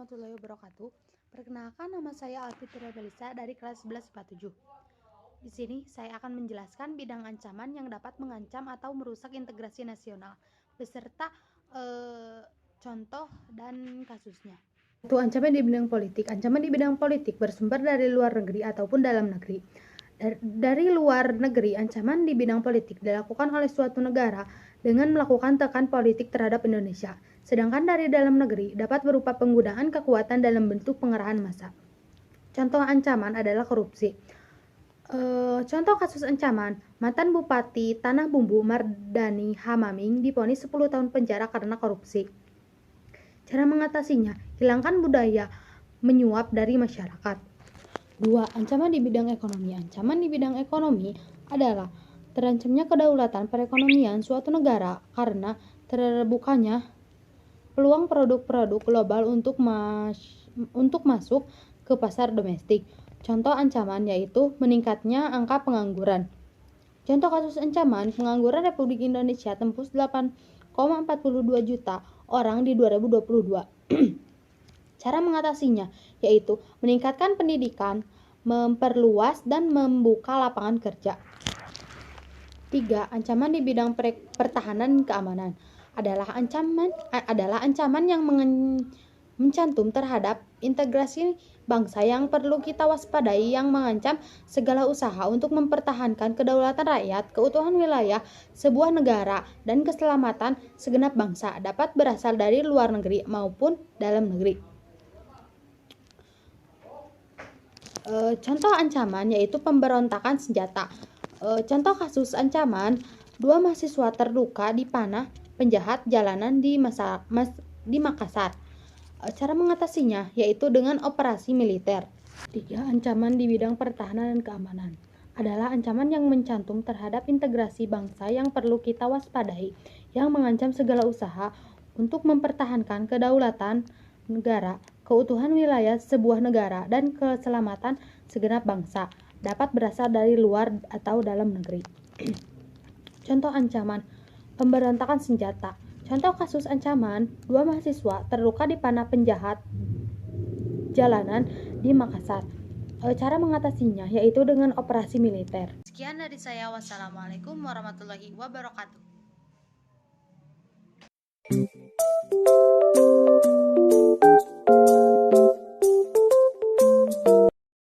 warahmatullahi wabarakatuh. Perkenalkan, nama saya Alfitria Melisa dari kelas 11 IPA 7. Di sini saya akan menjelaskan bidang ancaman yang dapat mengancam atau merusak integrasi nasional beserta contoh dan kasusnya. Itu ancaman di bidang politik. Ancaman di bidang politik bersumber dari luar negeri ataupun dalam negeri. Dari luar negeri, ancaman di bidang politik dilakukan oleh suatu negara dengan melakukan tekan politik terhadap Indonesia. Sedangkan dari dalam negeri dapat berupa penggunaan kekuatan dalam bentuk pengerahan massa. Contoh ancaman adalah korupsi. Contoh kasus ancaman, mantan Bupati Tanah Bumbu Mardani Hamaming divonis 10 tahun penjara karena korupsi. Cara mengatasinya, hilangkan budaya menyuap dari masyarakat. 2. Ancaman di bidang ekonomi. Ancaman di bidang ekonomi adalah terancamnya kedaulatan perekonomian suatu negara karena terbukanya peluang produk-produk global untuk masuk ke pasar domestik. Contoh ancaman yaitu meningkatnya angka pengangguran. Contoh kasus ancaman, pengangguran Republik Indonesia tembus 8,42 juta orang di 2022. Cara mengatasinya yaitu meningkatkan pendidikan, memperluas dan membuka lapangan kerja. 3. Ancaman di bidang pertahanan dan keamanan adalah ancaman yang mencantum terhadap integrasi bangsa yang perlu kita waspadai, yang mengancam segala usaha untuk mempertahankan kedaulatan rakyat, keutuhan wilayah sebuah negara, dan keselamatan segenap bangsa, dapat berasal dari luar negeri maupun dalam negeri. Contoh ancaman yaitu pemberontakan senjata. Contoh kasus ancaman, 2 mahasiswa terluka dipanah penjahat jalanan di Makassar. Cara mengatasinya yaitu dengan operasi militer. 3. Ancaman di bidang pertahanan dan keamanan adalah ancaman yang mencantum terhadap integrasi bangsa yang perlu kita waspadai, yang mengancam segala usaha untuk mempertahankan kedaulatan negara, keutuhan wilayah sebuah negara, dan keselamatan segenap bangsa, dapat berasal dari luar atau dalam negeri. Contoh ancaman, pemberontakan senjata. Contoh kasus ancaman, 2 mahasiswa terluka dipanah penjahat jalanan di Makassar. Cara mengatasinya yaitu dengan operasi militer. Sekian dari saya. Wassalamualaikum warahmatullahi wabarakatuh.